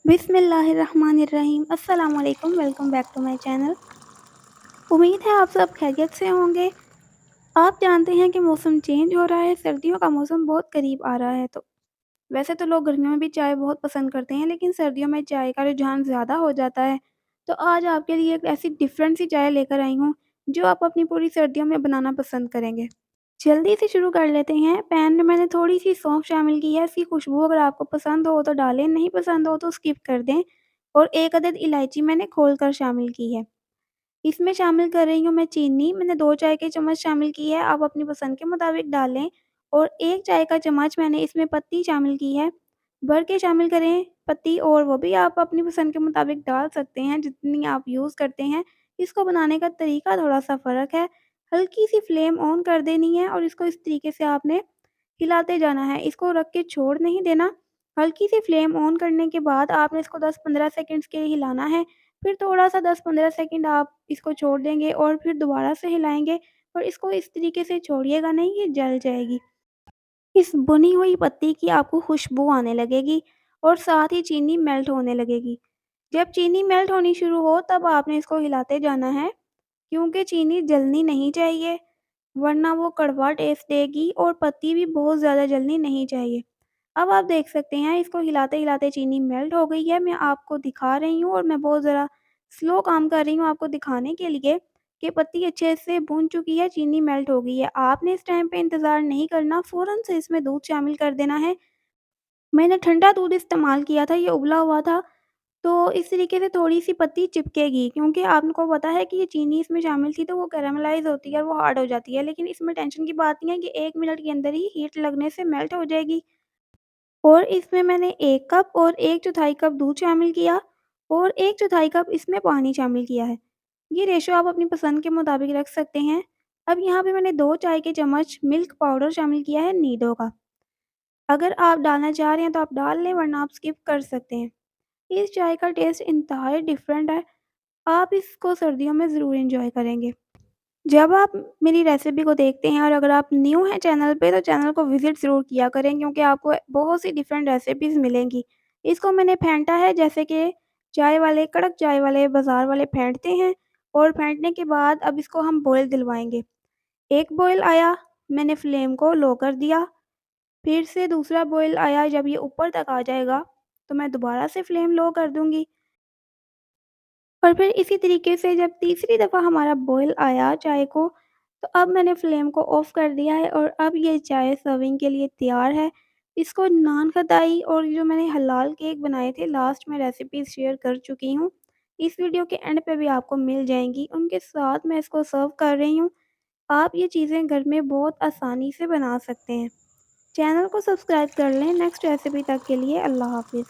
बिस्मिल्लाहिर्रहमानिर्रहीम अस्सलाम वालेकुम welcome back to my channel. उम्मीद है आप सब खैरियत से होंगे। आप जानते हैं कि मौसम चेंज हो रहा है, सर्दियों का मौसम बहुत करीब आ रहा है। तो वैसे तो लोग गर्मियों में भी चाय बहुत पसंद करते हैं, लेकिन सर्दियों में चाय का रुझान ज़्यादा हो जाता है। तो आज आपके लिए एक ऐसी डिफरेंट सी चाय लेकर आई हूँ जो आप अपनी पूरी सर्दियों में बनाना पसंद करेंगे। जल्दी से शुरू कर लेते हैं। पैन में मैंने थोड़ी-सी सौंफ शामिल की है, इसकी खुशबू अगर आपको पसंद हो तो डालें, नहीं पसंद हो तो स्किप कर दें। और 1 अदद इलायची मैंने खोल कर शामिल की है। इसमें शामिल कर रही हूँ मैं चीनी, मैंने 2 चाय के चम्मच शामिल की है, आप अपनी पसंद के मुताबिक डालें। और 1 चाय का चम्मच मैंने इसमें पत्ती शामिल की है, भर के शामिल करें पत्ती, और वो भी आप अपनी पसंद के मुताबिक डाल सकते हैं, जितनी आप यूज़ करते हैं। इसको बनाने का तरीका थोड़ा-सा फ़र्क है, हल्की-सी फ्लेम ऑन कर देनी है और इसको इस तरीके से आपने हिलाते जाना है, इसको रख के छोड़ नहीं देना। हल्की सी फ्लेम ऑन करने के बाद आपने इसको 10-15 सेकंड्स के लिए हिलाना है, फिर थोड़ा-सा 10-15 सेकंड आप इसको छोड़ देंगे और फिर दोबारा से हिलाएँगे। और इसको इस तरीके से छोड़िएगा नहीं, ये जल जाएगी। इस भुनी हुई पत्ती की आपको खुशबू आने लगेगी और साथ ही चीनी मेल्ट होने लगेगी। जब चीनी मेल्ट होनी शुरू हो तब आपने इसको हिलाते जाना है, क्योंकि चीनी जलनी नहीं चाहिए, वरना वो कड़वा टेस्ट देगी, और पत्ती भी बहुत ज़्यादा जलनी नहीं चाहिए। अब आप देख सकते हैं इसको हिलाते-हिलाते चीनी मेल्ट हो गई है। मैं आपको दिखा रही हूँ और मैं बहुत ज़रा स्लो काम कर रही हूँ आपको दिखाने के लिए कि पत्ती अच्छे से भुन चुकी है, चीनी मेल्ट हो गई है। आपने इस टाइम पे इंतज़ार नहीं करना, फ़ौरन से इसमें दूध शामिल कर देना है। मैंने ठंडा दूध इस्तेमाल किया था, ये उबला हुआ था। तो इस तरीके से थोड़ी-सी पत्ती चिपकेगी, क्योंकि आपको पता है कि ये चीनी इसमें शामिल थी तो वो कैरेमलाइज़ होती है और वो हार्ड हो जाती है। लेकिन इसमें टेंशन की बात नहीं है कि 1 मिनट के अंदर ही हीट लगने से मेल्ट हो जाएगी। और इसमें मैंने 1 कप और 1/4 कप दूध शामिल किया और 1/4 कप इसमें पानी शामिल किया है। ये रेशो आप अपनी पसंद के मुताबिक रख सकते हैं। अब यहाँ पे मैंने 2 चाय के चम्मच मिल्क पाउडर शामिल किया है नीडो का। अगर आप डालना चाह रहे हैं तो आप डाल लें, वरना आप स्किप कर सकते हैं। इस चाय का टेस्ट इंतहाई डिफरेंट है, आप इसको सर्दियों में ज़रूर एंजॉय करेंगे। जब आप मेरी रेसिपी को देखते हैं और अगर आप न्यू हैं चैनल पे, तो चैनल को विज़िट ज़रूर किया करें, क्योंकि आपको बहुत सी डिफरेंट रेसिपीज़ मिलेंगी। इसको मैंने फेंटा है, जैसे कि चाय वाले, कड़क चाय वाले, बाज़ार वाले फेंटते हैं। और फेंटने के बाद अब इसको हम बॉयल दिलवाएँगे। 1 बॉयल आया, मैंने फ्लेम को लो कर दिया, फिर से दूसरा बॉयल आया, जब ये ऊपर तक आ जाएगा, तो मैं दोबारा से फ्लेम लो कर दूँगी। और फिर इसी तरीके से जब तीसरी दफ़ा हमारा बॉयल आया चाय को, तो अब मैंने फ्लेम को ऑफ़ कर दिया है और अब ये चाय सर्विंग के लिए तैयार है। इसको नान खटाई और जो मैंने हलाल केक बनाए थे, लास्ट में रेसिपीज़ शेयर कर चुकी हूँ। इस वीडियो के एंड पे भी आपको मिल जाएँगी, उनके साथ मैं इसको सर्व कर रही हूँ। आप ये चीज़ें घर में बहुत आसानी से बना सकते हैं। चैनल को सब्सक्राइब कर लें नेक्स्ट रेसिपी तक के लिए। अल्लाह हाफ़िज़।